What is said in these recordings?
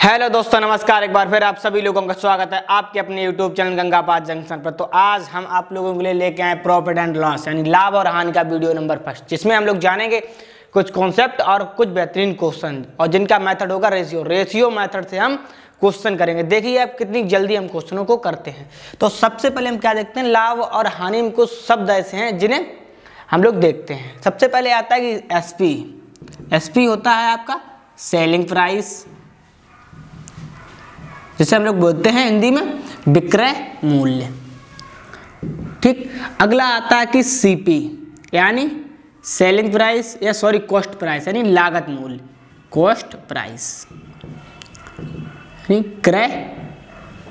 Hello दोस्तों, नमस्कार। एक बार फिर आप सभी लोगों का स्वागत है आपके अपने यूट्यूब चैनल गंगापाद जंक्शन पर। तो आज हम आप लोगों के लिए लेके आए प्रॉफिट एंड लॉस यानी लाभ और हानि का वीडियो नंबर 1, जिसमें हम लोग जानेंगे कुछ कॉन्सेप्ट और कुछ बेहतरीन क्वेश्चन, और जिनका मेथड होगा रेशियो मेथड से हम क्वेश्चन करेंगे। देखिए आप कितनी जल्दी हम क्वेश्चनों को करते हैं। तो सबसे पहले हम क्या देखते हैं, लाभ और हानि में कुछ शब्द ऐसे हैं जिन्हें हम लोग देखते हैं। सबसे पहले आता है कि एसपी होता है आपका सेलिंग प्राइस, जिसे हम लोग बोलते हैं हिंदी में विक्रय मूल्य। ठीक। अगला आता है कि सीपी यानी सेलिंग प्राइस या कॉस्ट प्राइस यानी लागत मूल्य, कॉस्ट प्राइस यानी क्रय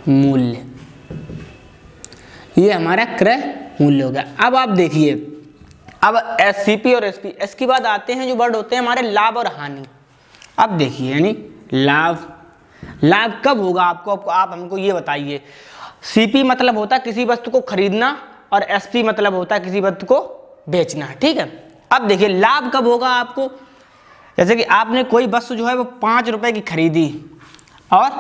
मूल्य। ये हमारा क्रय मूल्य हो गया। अब आप देखिए, अब सीपी और एसपी, इसके बाद आते हैं जो वर्ड होते हैं हमारे लाभ और हानि। अब देखिए यानी लाभ कब होगा आपको, आप हमको ये बताइए। सीपी मतलब होता है किसी वस्तु को खरीदना और एसपी मतलब होता है किसी वस्तु को बेचना। ठीक है। अब देखिए लाभ कब होगा आपको, जैसे कि आपने कोई वस्तु जो है वो 5 रुपए की खरीदी और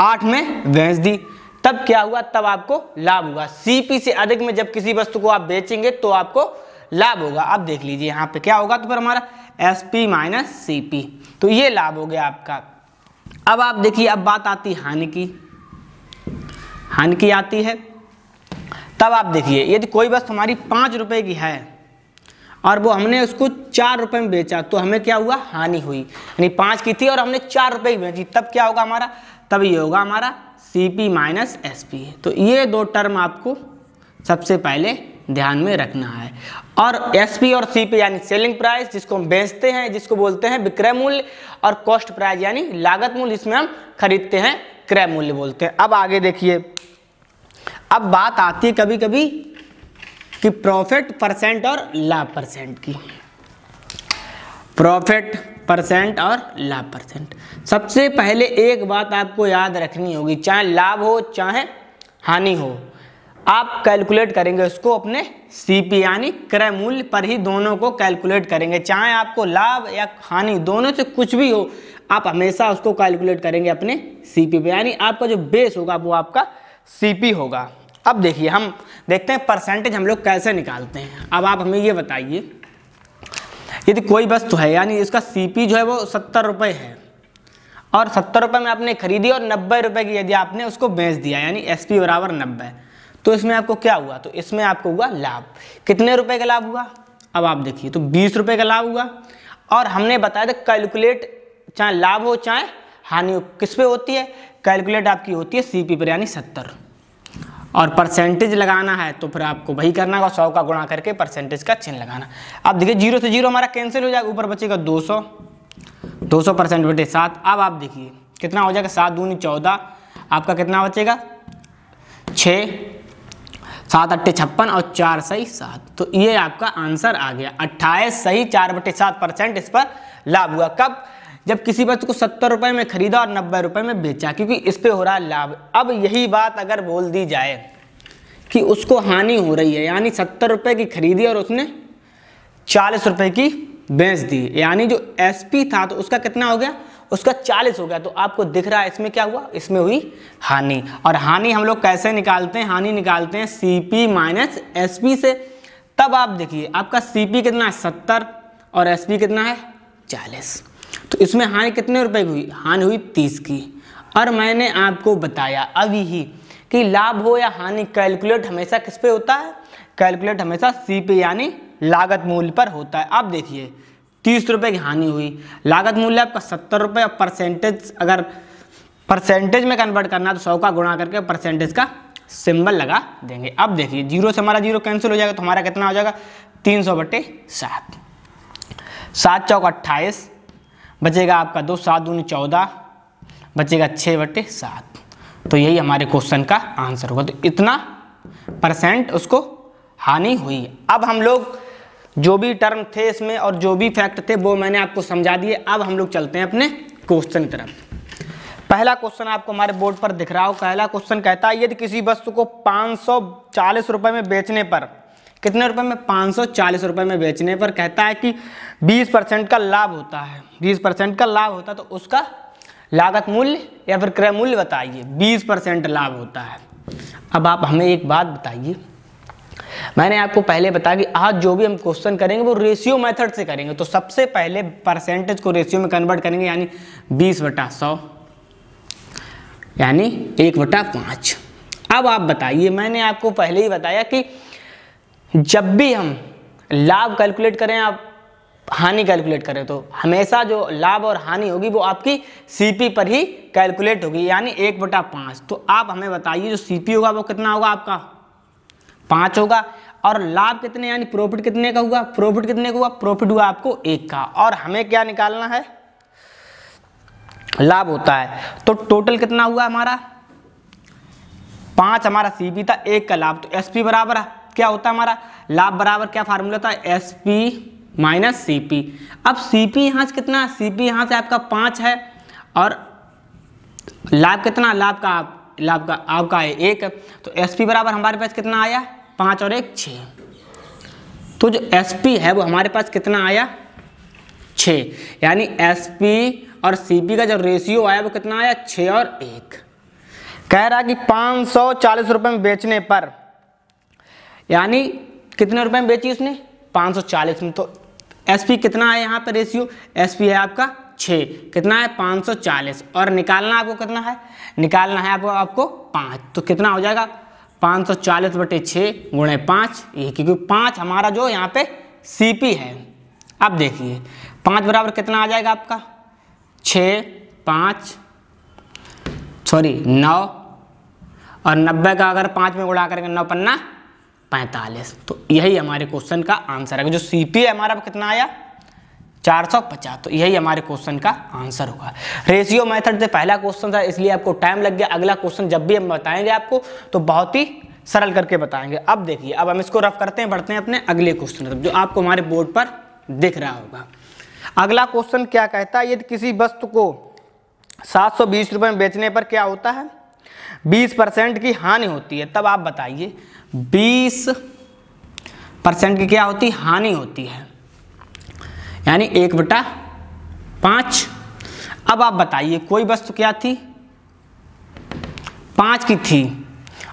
8 में बेच दी, तब क्या हुआ, तब आपको लाभ हुआ। सीपी से अधिक में जब किसी वस्तु को आप बेचेंगे तो आपको लाभ होगा। अब देख लीजिए यहाँ पे क्या होगा, तो फिर हमारा एसपी माइनस सीपी, तो ये लाभ हो गया आपका। अब आप देखिए, अब बात आती है हानि की आती है। तब आप देखिए यदि कोई वस्तु हमारी 5 रुपए की है और वो हमने उसको 4 रुपए में बेचा, तो हमें क्या हुआ, हानि हुई। यानी 5 की थी और हमने 4 रुपए की बेची, तब क्या होगा हमारा, तब ये होगा हमारा सीपी माइनस एसपी। तो ये दो टर्म आपको सबसे पहले ध्यान में रखना है। और एसपी और सीपी यानी सेलिंग प्राइस, जिसको हम बेचते हैं, जिसको बोलते हैं विक्रय मूल्य, और कॉस्ट प्राइस यानी लागत मूल्य, इसमें हम खरीदते हैं, क्रय मूल्य बोलते हैं। अब आगे देखिए, अब बात आती है कभी कभी कि प्रॉफिट परसेंट और लाभ परसेंट की। प्रॉफिट परसेंट और लाभ परसेंट, सबसे पहले एक बात आपको याद रखनी होगी, चाहे लाभ हो चाहे हानि हो, आप कैलकुलेट करेंगे उसको अपने सीपी यानी क्रय मूल्य पर ही, दोनों को कैलकुलेट करेंगे। चाहे आपको लाभ या हानि दोनों से कुछ भी हो, आप हमेशा उसको कैलकुलेट करेंगे अपने सीपी पे, यानी आपका जो बेस होगा वो आपका सीपी होगा। अब देखिए हम देखते हैं परसेंटेज हम लोग कैसे निकालते हैं। अब आप हमें ये बताइए, यदि कोई वस्तु है यानी इसका सीपी जो है वो 70 रुपये है और 70 रुपये में आपने खरीदी और 90 रुपये की यदि आपने उसको बेच दिया, यानी एसपी बराबर 90, तो इसमें आपको क्या हुआ, तो इसमें आपको हुआ लाभ। कितने रुपए का लाभ हुआ, अब आप देखिए, तो 20 रुपए का लाभ हुआ। और हमने बताया था कैलकुलेट चाहे लाभ हो चाहे हानि हो, किस पे होती है, कैलकुलेट आपकी होती है सीपी पर यानी 70, और परसेंटेज लगाना है तो फिर आपको वही करना होगा, 100 का गुणा करके परसेंटेज का चिन्ह लगाना। अब देखिए 0 से 0 हमारा कैंसिल हो जाएगा, ऊपर बचेगा 200% बटे 7। अब आप देखिए कितना हो जाएगा, 7 दूनी 14, आपका कितना बचेगा 6, 7 अट्ठे 56 और 4 सही 7। तो ये आपका आंसर आ गया 28 सही 4/7% इस पर लाभ हुआ। कब, जब किसी वस्तु को 70 रुपए में खरीदा और 90 रुपए में बेचा, क्योंकि इस पे हो रहा है लाभ। अब यही बात अगर बोल दी जाए कि उसको हानि हो रही है, यानी 70 रुपए की खरीदी और उसने 40 रुपए की बेच दी, यानी जो एसपी था तो उसका कितना हो गया, उसका 40 हो गया, तो आपको दिख रहा है इसमें क्या हुआ, इसमें हुई हानि। और हानि हम लोग कैसे निकालते हैं, हानि निकालते हैं सीपी माइनस एसपी से। तब आप देखिए आपका सीपी कितना है 70 और एसपी कितना है 40, तो इसमें हानि कितने रुपए की हुई, हानि हुई 30 की। और मैंने आपको बताया अभी ही कि लाभ हो या हानि, कैलकुलेट हमेशा किस पे होता है, कैलकुलेट हमेशा सीपी यानी लागत मूल्य पर होता है। अब देखिए 30 रुपए की हानि हुई, लागत मूल्य आपका 70 रुपये, और परसेंटेज अगर परसेंटेज में कन्वर्ट करना है तो 100 का गुणा करके परसेंटेज का सिंबल लगा देंगे। अब देखिए 0 से हमारा 0 कैंसिल हो जाएगा, तो हमारा कितना हो जाएगा 300/7, 7 चौक 28, बचेगा आपका 2, 7 दूनी 14, बचेगा 6/7। तो यही हमारे क्वेश्चन का आंसर होगा। तो इतना परसेंट उसको हानि हुई। अब हम लोग जो भी टर्म थे इसमें और जो भी फैक्ट थे वो मैंने आपको समझा दिए। अब हम लोग चलते हैं अपने क्वेश्चन की तरफ। पहला क्वेश्चन आपको हमारे बोर्ड पर दिख रहा हो। पहला क्वेश्चन कहता है यदि किसी वस्तु को 540 रुपए में बेचने पर, कितने रुपए में, 540 रुपए में बेचने पर कहता है कि 20% का लाभ होता है, 20% का लाभ होता है, तो उसका लागत मूल्य या फिर क्रय मूल्य बताइए। 20% लाभ होता है। अब आप हमें एक बात बताइए, मैंने आपको पहले बताया कि आज जो भी हम क्वेश्चन करेंगे वो रेशियो मेथड से करेंगे। तो सबसे पहले परसेंटेज को रेशियो में कन्वर्ट करेंगे, यानी 20/100 यानी 1/5। अब आप बताइए, मैंने आपको पहले ही बताया कि जब भी हम लाभ कैलकुलेट करें आप हानि कैलकुलेट करें तो हमेशा जो लाभ और हानि होगी वो आपकी सीपी पर ही कैलकुलेट होगी, यानी 1/5। तो आप हमें बताइए जो सीपी होगा वो कितना होगा आपका 5 होगा, और लाभ कितने यानी प्रॉफिट कितने का हुआ, प्रॉफिट कितने का हुआ, प्रॉफिट हुआ आपको 1 का। और हमें क्या निकालना है, लाभ होता है। तो टोटल कितना हुआ हमारा 5 हमारा सीपी था, 1 का लाभ। तो एसपी बराबर क्या होता है हमारा, लाभ बराबर क्या फार्मूला था, एसपी माइनस सीपी। अब सीपी यहाँ से कितना, सीपी यहाँ से आपका 5 है, और लाभ कितना, लाभ का आपका है 1। तो एसपी बराबर हमारे पास कितना आया, 5 और 1 6। तो जो एसपी है वो हमारे पास कितना आया 6, यानी एसपी और सीपी का जो रेशियो आया वो कितना आया 6 और 1। कह रहा कि 540 रुपये में बेचने पर, यानी कितने रुपए में बेची उसने 540 में। तो एसपी कितना है यहाँ पे रेशियो, एसपी है आपका 6, कितना है 540, और निकालना आपको कितना है, निकालना है आपको 5। तो कितना हो जाएगा 540/6 गुणे 5, ये क्योंकि 5 हमारा जो यहाँ पे सीपी है। अब देखिए 5 बराबर कितना आ जाएगा आपका 9, और 90 का अगर 5 में गुणा करेंगे 9 पन्ना 45। तो यही हमारे क्वेश्चन का आंसर है। जो सीपी है हमारा कितना आया 450। तो यही हमारे क्वेश्चन का आंसर होगा। रेशियो मेथड से पहला क्वेश्चन था, इसलिए आपको टाइम लग गया। अगला क्वेश्चन जब भी हम बताएंगे आपको तो बहुत ही सरल करके बताएंगे। अब देखिए, अब हम इसको रफ करते हैं, बढ़ते हैं अपने अगले क्वेश्चन तक, जो आपको हमारे बोर्ड पर दिख रहा होगा। अगला क्वेश्चन क्या कहता है, यदि किसी वस्तु को 720 रुपये में बेचने पर क्या होता है, 20% की हानि होती है। तब आप बताइए 20% की क्या होती है, हानि होती है, यानी 1/5। अब आप बताइए कोई वस्तु क्या थी 5 की थी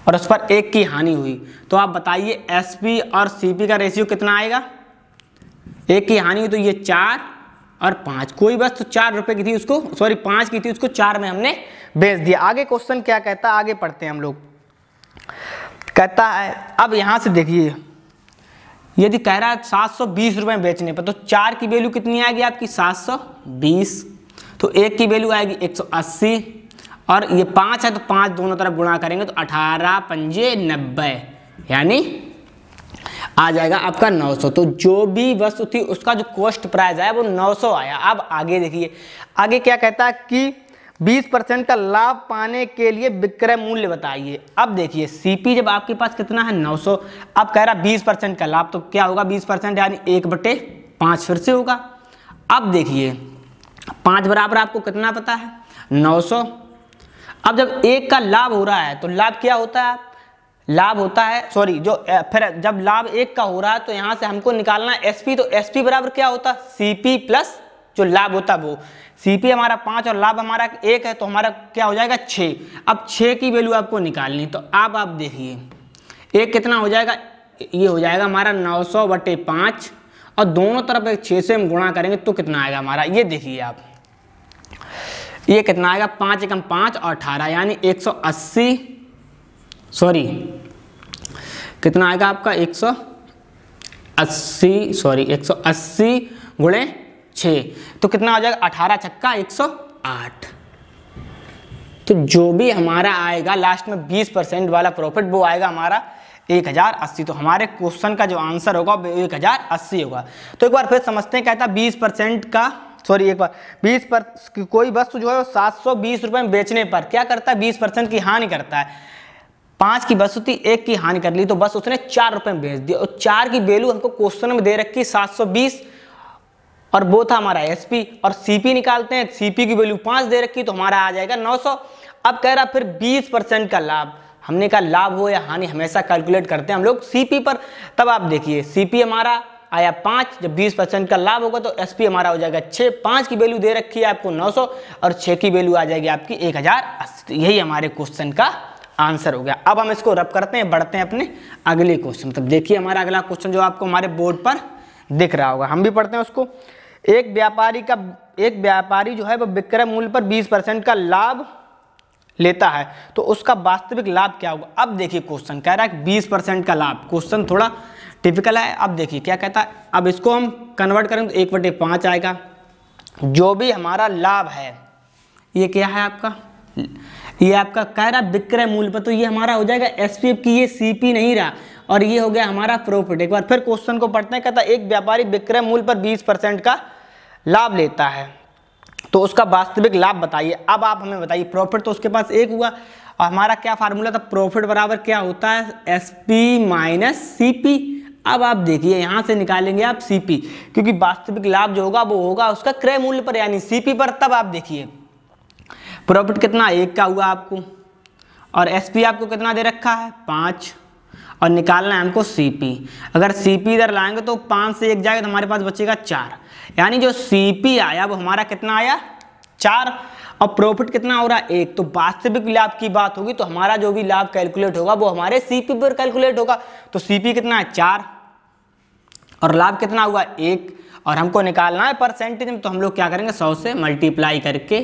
और उस पर 1 की हानि हुई। तो आप बताइए एसपी और सीपी का रेशियो कितना आएगा, 1 की हानि हुई तो ये 4 और 5। कोई वस्तु 4 रुपए की थी, उसको 5 की थी, उसको 4 में हमने बेच दिया। आगे क्वेश्चन क्या कहता है, आगे पढ़ते हैं हम लोग। कहता है, अब यहां से देखिए, यदि कह रहा है 720 रुपए में बेचने पर, तो 4 की वैल्यू कितनी आएगी आपकी 720, तो 1 की वैल्यू आएगी 180, और ये 5 है तो 5 दोनों तरफ गुणा करेंगे तो 18 पंजे 90, यानी आ जाएगा आपका 900। तो जो भी वस्तु थी उसका जो कॉस्ट प्राइस आया वो 900 आया। अब आगे देखिए, आगे क्या कहता है कि 20% का लाभ पाने के लिए विक्रय मूल्य बताइए। अब देखिए सीपी जब आपके पास कितना है 900, अब कह रहा 20% का लाभ, तो क्या होगा 20% यानी 1/5 फिर से होगा। अब देखिए 5 बराबर आपको कितना पता है 900। अब जब 1 का लाभ हो रहा है तो लाभ क्या होता है, लाभ होता है फिर जब लाभ 1 का हो रहा है तो यहां से हमको निकालना है एसपी। तो एसपी बराबर क्या होता है सीपी प्लस जो लाभ होता है वो। सीपी हमारा 5 और लाभ हमारा 1 है, तो हमारा क्या हो जाएगा 6। अब 6 की वैल्यू आपको निकालनी, तो अब आप देखिए 1 कितना हो जाएगा, ये हो जाएगा हमारा 900/5, और दोनों तरफ 6 से हम गुणा करेंगे तो कितना आएगा हमारा, ये देखिए आप, ये कितना आएगा 5 एकम 5 और 18, यानी 180 कितना आएगा आपका 180 गुणे 6, तो कितना आ जाएगा 18 छक्का 108। तो जो भी हमारा आएगा लास्ट में 20% वाला प्रॉफिट वो आएगा हमारा 1080। तो हमारे क्वेश्चन का जो आंसर होगा वो 1080 होगा। तो एक बार फिर समझते हैं, कहता 20% का कोई वस्तु जो है 720 रुपए में बेचने पर क्या करता है 20% की हानि करता है। 5 की वस्तु थी, 1 की हानि कर ली, तो बस उसने 4 रुपए में बेच दिया, और 4 की वैल्यू हमको क्वेश्चन में दे रखी 720, और वो था हमारा एसपी, और सीपी निकालते हैं, सीपी की वैल्यू 5 दे रखी, तो हमारा आ जाएगा 900। अब कह रहा फिर 20% का लाभ, हमने कहा लाभ हो या हानि हमेशा कैलकुलेट करते हैं हम लोग सीपी पर। तब आप देखिए सीपी हमारा आया 5। जब 20% का लाभ होगा तो एसपी हमारा हो जाएगा 6। 5 की वैल्यू दे रखी है आपको 900 और 6 की वैल्यू आ जाएगी आपकी 1080। यही हमारे क्वेश्चन का आंसर हो गया। अब हम इसको रब करते हैं, बढ़ते हैं अपने अगले क्वेश्चन। तब देखिए हमारा अगला क्वेश्चन जो आपको हमारे बोर्ड पर दिख रहा होगा, हम भी पढ़ते हैं उसको। एक व्यापारी जो है वो विक्रय मूल्य पर 20% का लाभ लेता है तो उसका वास्तविक लाभ क्या होगा। अब देखिए क्वेश्चन कह रहा है 20% का लाभ। क्वेश्चन थोड़ा टिपिकल है। अब देखिए क्या कहता है, अब इसको हम कन्वर्ट करें तो 1/5 आएगा। जो भी हमारा लाभ है ये क्या है आपका, ये आपका कह रहा विक्रय मूल्य पर, तो ये हमारा हो जाएगा एसपीएफ की, ये सीपी नहीं रहा और ये हो गया हमारा प्रॉफिट। एक बार फिर क्वेश्चन को पढ़ते हैं। कहता है एक व्यापारी विक्रय मूल्य पर 20% का लाभ लेता है तो उसका वास्तविक लाभ बताइए। अब आप हमें बताइए, प्रॉफिट तो उसके पास 1 हुआ और हमारा क्या फार्मूला था, प्रॉफिट बराबर क्या होता है, एसपी माइनस सीपी। अब आप देखिए यहाँ से निकालेंगे आप सीपी, क्योंकि वास्तविक लाभ जो होगा वो होगा उसका क्रय मूल्य पर यानी सीपी पर। तब आप देखिए प्रॉफिट कितना 1 का हुआ आपको और एसपी आपको कितना दे रखा है 5 और निकालना है हमको सीपी। अगर सीपी इधर लाएंगे तो 5 से 1 जाएगा तो हमारे पास बचेगा 4, यानी जो सीपी आया वो हमारा कितना आया 4 और प्रॉफिट कितना हो रहा है 1। तो वास्तविक लाभ की बात होगी तो हमारा जो भी लाभ कैलकुलेट होगा वो हमारे सीपी पर कैलकुलेट होगा। तो सीपी कितना है 4 और लाभ कितना हुआ 1 और हमको निकालना है परसेंटेज में। तो हम लोग क्या करेंगे 100 से मल्टीप्लाई करके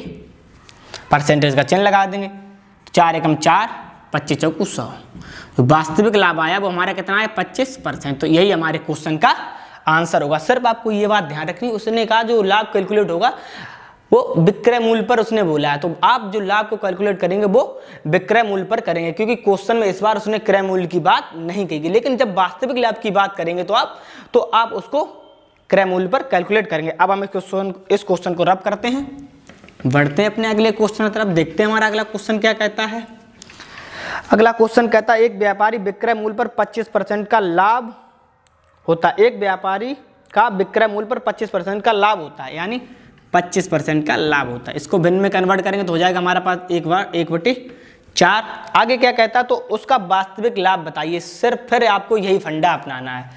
परसेंटेज का चिन्ह लगा देंगे। 4 एकम 4, 25 चौकू 100। तो वास्तविक लाभ आया वो हमारा कितना है 25%। तो यही हमारे क्वेश्चन का आंसर होगा। सिर्फ आपको ये बात ध्यान रखनी, उसने कहा जो लाभ कैलकुलेट होगा वो विक्रय मूल्य पर उसने बोला है, तो आप जो लाभ को कैलकुलेट करेंगे वो विक्रय मूल्य पर करेंगे, क्योंकि क्वेश्चन में इस बार उसने क्रय मूल्य की बात नहीं कही। लेकिन जब वास्तविक लाभ की बात करेंगे तो आप उसको क्रय मूल्य पर कैलकुलेट करेंगे। अब हम इस क्वेश्चन को रब करते हैं, बढ़ते हैं अपने अगले क्वेश्चन की तरफ। देखते हैं हमारा अगला क्वेश्चन क्या कहता है। अगला क्वेश्चन कहता है एक व्यापारी विक्रय मूल्य पर 25% का लाभ होता है। एक व्यापारी का विक्रय मूल्य पर 25% का लाभ होता है, यानी 25% का लाभ होता है। इसको भिन्न में कन्वर्ट करेंगे तो हो जाएगा हमारा पास 1/4। आगे क्या कहता है, तो उसका वास्तविक लाभ बताइए। सिर्फ फिर आपको यही फंडा अपनाना है,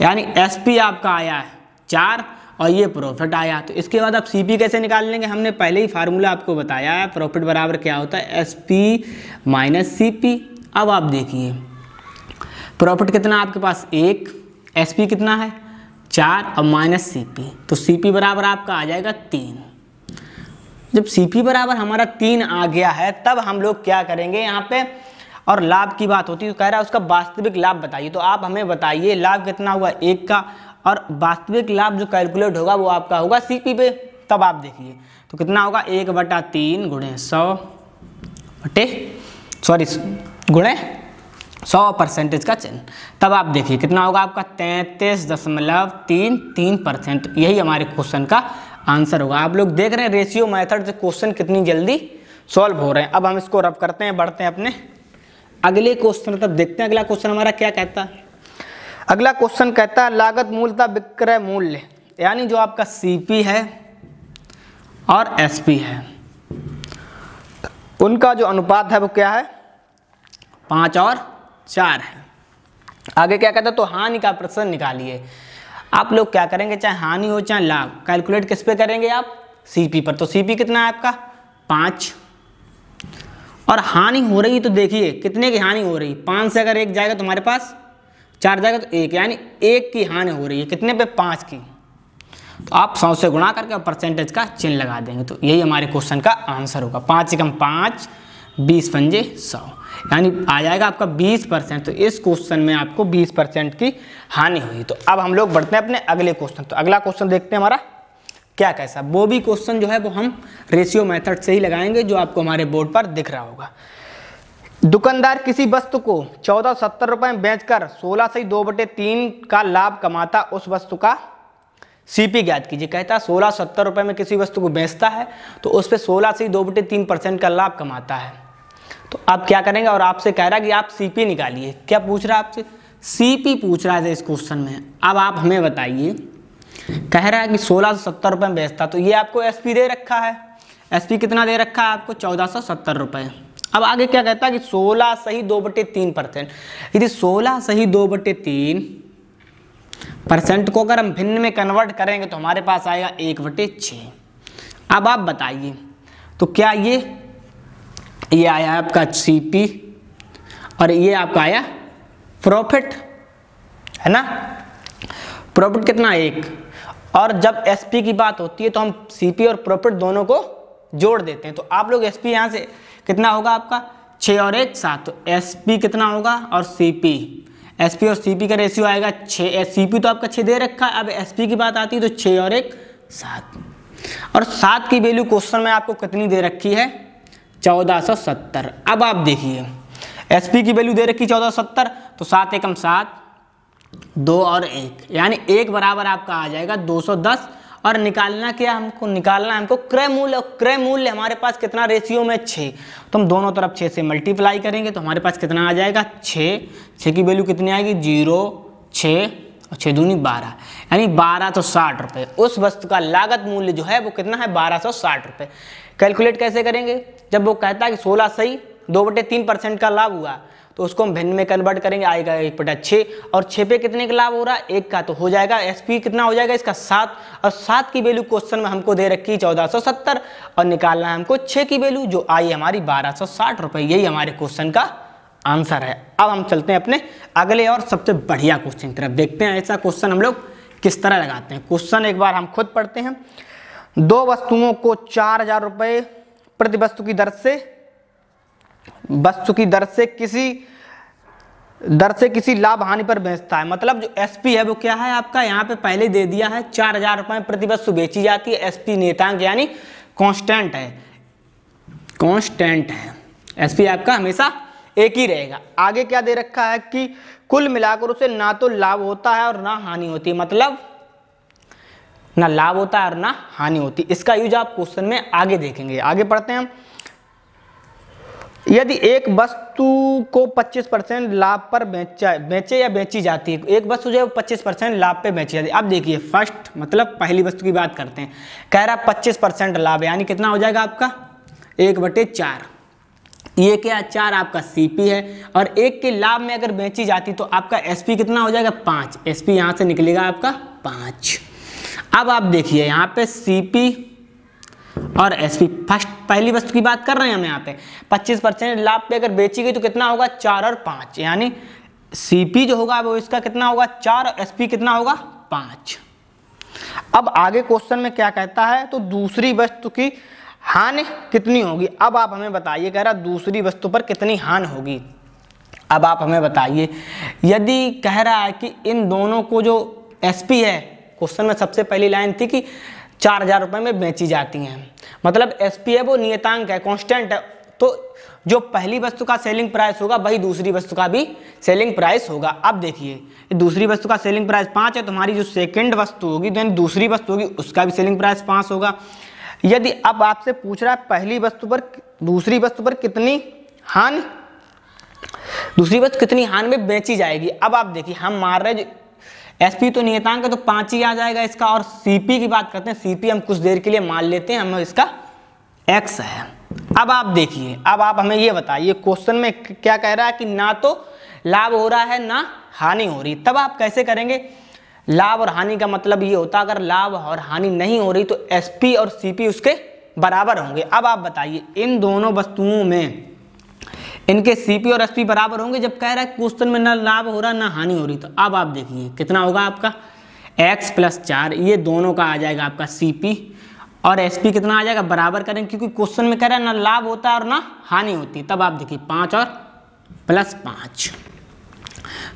यानी एसपी आपका आया है 4 और ये प्रॉफिट आया। तो इसके बाद आप सीपी कैसे निकाल लेंगे, हमने पहले ही फार्मूला आपको बताया है। प्रॉफिट बराबर क्या होता है एसपी माइनस सीपी। अब आप देखिए प्रॉफिट कितना आपके पास 1, एसपी कितना है 4 और माइनस सीपी, तो सीपी बराबर आपका आ जाएगा 3। जब सीपी बराबर हमारा 3 आ गया है तब हम लोग क्या करेंगे यहाँ पे, और लाभ की बात होती है तो कह रहा है उसका वास्तविक लाभ बताइए। तो आप हमें बताइए लाभ कितना हुआ 1 का और वास्तविक लाभ जो कैलकुलेट होगा वो आपका होगा सीपी पे। तब आप देखिए तो कितना होगा 1/3 गुणे 100 परसेंटेज का चिन्ह। तब आप देखिए कितना होगा आपका 33.33%। यही हमारे क्वेश्चन का आंसर होगा। आप लोग देख रहे हैं रेशियो मेथड से क्वेश्चन कितनी जल्दी सॉल्व हो रहे हैं। अब हम इसको रब करते हैं, बढ़ते हैं अपने अगले क्वेश्चन तब देखते हैं अगला क्वेश्चन हमारा क्या कहता है। अगला क्वेश्चन कहता है लागत मूलतः विक्रय मूल्य, यानी जो आपका सीपी है और एसपी है उनका जो अनुपात है वो क्या है 5 और 4 है। आगे क्या कहता है, तो हानि का प्रतिशत निकालिए। आप लोग क्या करेंगे, चाहे हानि हो चाहे लाभ, कैलकुलेट किस पे करेंगे आप सीपी पर। तो सीपी कितना है आपका 5 और हानि हो रही है तो देखिए कितने की हानि हो रही है, 5 से अगर 1 जाएगा तो हमारे पास 4 जाएगा तो 1, यानी 1 की हानि हो रही है कितने पे 5 की। तो आप 100 से गुणा करके परसेंटेज का चिन्ह लगा देंगे। तो यही हमारे क्वेश्चन का आंसर होगा। 5 एकम 5, 20 पंजे 100, यानी आ जाएगा आपका 20%। तो इस क्वेश्चन में आपको 20% की हानि हुई। तो अब हम लोग बढ़ते हैं अपने अगले क्वेश्चन। तो अगला क्वेश्चन देखते हैं हमारा क्या कैसा। वो भी क्वेश्चन जो है वो हम रेशियो मेथड से ही लगाएंगे जो आपको हमारे बोर्ड पर दिख रहा होगा। दुकानदार किसी वस्तु को 1470 रुपये में बेचकर 16 से 2/3 का लाभ कमाता, उस वस्तु का सीपी ज्ञात कीजिए। कहता है 1670 रुपये में किसी वस्तु को बेचता है तो उस पर 16 से 2/3% का लाभ कमाता है। तो आप क्या करेंगे, और आपसे कह रहा है कि आप सीपी निकालिए। क्या पूछ रहा है आपसे, सीपी पूछ रहा है इस क्वेश्चन में। अब आप हमें बताइए, कह रहा है कि 1670 रुपये में बेचता, तो ये आपको एसपी दे रखा है। एसपी कितना दे रखा है आपको 1470 रुपये। अब आगे क्या कहता है कि 16 सही 2/3%, यदि 16 सही 2/3 परसेंट को अगर हम भिन्न में कन्वर्ट करेंगे तो हमारे पास आएगा 1/6। अब आप बताइए तो क्या ये आया आपका CP और ये आपका आया प्रॉफिट, है ना। प्रॉफिट कितना 1, और जब SP की बात होती है तो हम CP और प्रॉफिट दोनों को जोड़ देते हैं। तो आप लोग SP यहाँ से कितना होगा आपका 6 और 1 7, तो SP कितना होगा और CP, SP और CP का रेशियो आएगा 6। CP तो आपका 6 दे रखा है, अब SP की बात आती है तो 6 और 1 7, और 7 की वैल्यू क्वेश्चन में आपको कितनी दे रखी है 1470। अब आप देखिए SP की वैल्यू दे रखी 1470, तो 7 एकम 7, 2 और 1 यानी 1 बराबर आपका आ जाएगा 210। और निकालना क्या हमको, निकालना हमको क्रय मूल्य। क्रय मूल्य हमारे पास कितना रेशियो में 6, तो हम दोनों तरफ 6 से मल्टीप्लाई करेंगे तो हमारे पास कितना आ जाएगा 6 की वैल्यू कितनी आएगी 0 6 और 6 दूनी 12, यानी 1260 रुपये। उस वस्तु का लागत मूल्य जो है वो कितना है 1260 रुपये। कैलकुलेट कैसे करेंगे, जब वो कहता है कि 16 सही 2/3% का लाभ हुआ तो उसको हम भिन्न में कन्वर्ट करेंगे, आएगा 1/6, और 6 पे कितने का लाभ हो रहा है 1 का, तो हो जाएगा SP कितना हो जाएगा इसका 7, और 7 की वैल्यू क्वेश्चन में हमको दे रखी 1470 और निकालना है हमको 6 की वैल्यू जो आई हमारी 1260 रुपये। यही हमारे क्वेश्चन का आंसर है। अब हम चलते हैं अपने अगले और सबसे बढ़िया क्वेश्चन की तरफ, देखते हैं ऐसा क्वेश्चन हम लोग किस तरह लगाते हैं। क्वेश्चन एक बार हम खुद पढ़ते हैं। 2 वस्तुओं को 4000 रुपये प्रति वस्तु की दर से किसी लाभ हानि पर बेचता है। मतलब जो SP है वो क्या है आपका, यहाँ पे पहले दे दिया है 4000 रुपये प्रति वस्तु बेची जाती है। SP नेतांक यानी कांस्टेंट है। SP आपका हमेशा एक ही रहेगा। आगे क्या दे रखा है कि कुल मिलाकर उसे ना तो लाभ होता है और ना हानि होती है, मतलब ना लाभ होता है और ना हानि होती। इसका यूज आप क्वेश्चन में आगे देखेंगे। आगे पढ़ते हैं हम। यदि एक वस्तु को 25% लाभ पर बेचे या बेची जाती है, एक वस्तु जो है 25% लाभ पे बेची जाती है। अब देखिए फर्स्ट मतलब पहली वस्तु की बात करते हैं, कह रहा 25% लाभ यानी कितना हो जाएगा आपका 1/4। ये क्या 4 आपका CP है, और 1 के लाभ में अगर बेची जाती तो आपका SP कितना हो जाएगा 5। SP यहाँ से निकलेगा आपका 5। अब आप देखिए यहाँ पे CP और SP फर्स्ट पहली वस्तु की बात कर रहे हैं हम। यहाँ पे 25% लाभ पे अगर बेची गई तो कितना होगा 4 और 5, यानी CP जो होगा वो इसका कितना होगा 4 और SP कितना होगा 5। अब आगे क्वेश्चन में क्या कहता है, तो दूसरी वस्तु की हानि कितनी होगी। अब आप हमें बताइए, कह रहा दूसरी वस्तु पर कितनी हानि होगी। अब आप हमें बताइए, यदि कह रहा है कि इन दोनों को जो SP है, क्वेश्चन में सबसे पहली लाइन थी कि 4000 रुपये में बेची जाती हैं, मतलब SP है वो नियतांक है, कांस्टेंट है, तो जो पहली वस्तु का सेलिंग प्राइस होगा वही दूसरी वस्तु का भी सेलिंग प्राइस होगा। अब देखिए दूसरी वस्तु का सेलिंग प्राइस 5 है, तो हमारी जो सेकंड वस्तु होगी यानी दूसरी वस्तु होगी उसका भी सेलिंग प्राइस 5 होगा। यदि अब आपसे पूछ रहा है पहली वस्तु पर दूसरी वस्तु पर कितनी हानि, दूसरी वस्तु कितनी हानि में बेची जाएगी। अब आप देखिए हम मार रहे SP तो नियतांक है तो 5 ही आ जाएगा इसका, और CP की बात करते हैं, CP हम कुछ देर के लिए मान लेते हैं, हम इसका X है। अब आप देखिए, अब आप हमें ये बताइए क्वेश्चन में क्या कह रहा है कि ना तो लाभ हो रहा है ना हानि हो रही। तब आप कैसे करेंगे, लाभ और हानि का मतलब ये होता है अगर लाभ और हानि नहीं हो रही तो SP और CP उसके बराबर होंगे। अब आप बताइए इन दोनों वस्तुओं में इनके CP और SP बराबर होंगे, जब कह रहा है क्वेश्चन में ना लाभ हो रहा ना हानि हो रही। तो अब आप देखिए कितना होगा आपका X + 4, ये दोनों का आ जाएगा आपका CP, और SP कितना आ जाएगा बराबर करेंगे, क्योंकि क्वेश्चन में कह रहा है ना लाभ होता है और ना हानि होती। तब आप देखिए 5 और +5,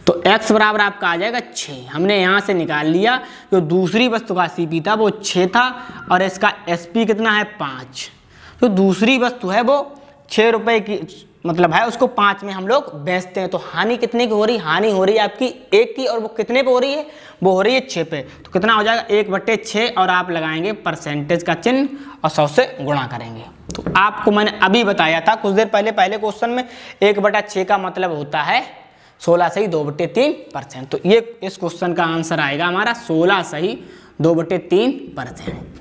तो X बराबर आपका आ जाएगा 6। हमने यहाँ से निकाल लिया जो दूसरी वस्तु का CP था वो 6 था, और इसका SP कितना है 5। तो दूसरी वस्तु है वो 6 रुपये की मतलब है, उसको 5 में हम लोग बेचते हैं। तो हानि कितने की हो रही, हानि हो रही है आपकी 1 की, और वो कितने पे हो रही है, वो हो रही है 6 पे। तो कितना हो जाएगा 1/6, और आप लगाएंगे परसेंटेज का चिन्ह और 100 से गुणा करेंगे। तो आपको मैंने अभी बताया था कुछ देर पहले क्वेश्चन में 1/6 का मतलब होता है 16 सही 2/3%। तो ये इस क्वेश्चन का आंसर आएगा हमारा 16 सही 2/3%।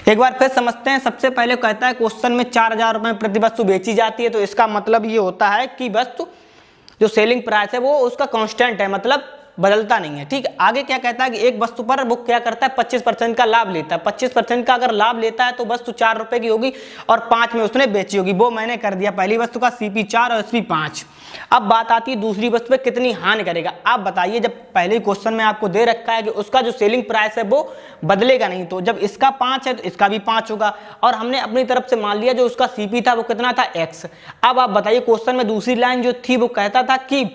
एक बार फिर समझते हैं। सबसे पहले कहता है क्वेश्चन में 4000 रुपये प्रति वस्तु बेची जाती है, तो इसका मतलब ये होता है कि वस्तु जो सेलिंग प्राइस है वो उसका कांस्टेंट है, मतलब बदलता नहीं है। ठीक है, आगे क्या कहता है कि एक वस्तु पर वो क्या करता है 25% का लाभ लेता है। 25% का अगर लाभ लेता है तो वस्तु 4 रुपए की होगी और 5 में उसने बेची होगी। वो मैंने कर दिया पहली वस्तु का CP 4 और SP 5। अब बात आती है दूसरी वस्तु पे कितनी हानि करेगा। आप बताइए, जब पहले क्वेश्चन में आपको दे रखा है कि उसका जो सेलिंग प्राइस है वो बदलेगा नहीं, तो जब इसका 5 है तो इसका भी 5 होगा और हमने अपनी तरफ से मान लिया जो उसका CP था वो कितना था X। अब आप बताइए क्वेश्चन में दूसरी लाइन जो थी वो कहता था कि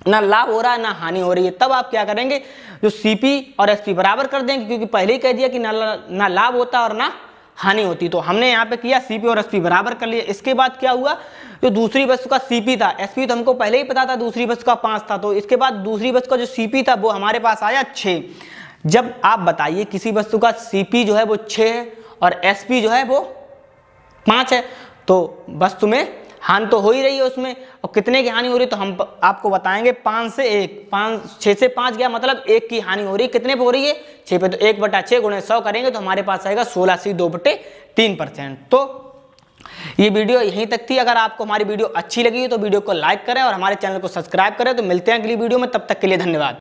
ना लाभ हो रहा है ना हानि हो रही है। तब आप क्या करेंगे, जो CP और SP बराबर कर देंगे, क्योंकि पहले ही कह दिया कि ना लाभ होता और ना हानि होती। तो हमने यहाँ पे किया CP और SP बराबर कर लिया। इसके बाद क्या हुआ, जो दूसरी वस्तु का CP था, SP तो हमको पहले ही पता था, दूसरी वस्तु का 5 था, तो इसके बाद दूसरी वस्तु का जो CP था वो हमारे पास आया 6। जब आप बताइए किसी वस्तु का CP जो है वो 6 है और SP जो है वो 5 है, तो वस्तु में हानि तो हो ही रही है उसमें। और कितने की हानि हो रही है तो हम आपको बताएंगे 5 से 1, 6 से 5 गया, मतलब 1 की हानि हो रही है। कितने पे हो रही है 6 पे, तो 1/6 गुणे 100 करेंगे तो हमारे पास आएगा 16/2/3%। तो ये वीडियो यहीं तक थी। अगर आपको हमारी वीडियो अच्छी लगी तो वीडियो को लाइक करें और हमारे चैनल को सब्सक्राइब करें। तो मिलते हैं अगली वीडियो में, तब तक के लिए धन्यवाद।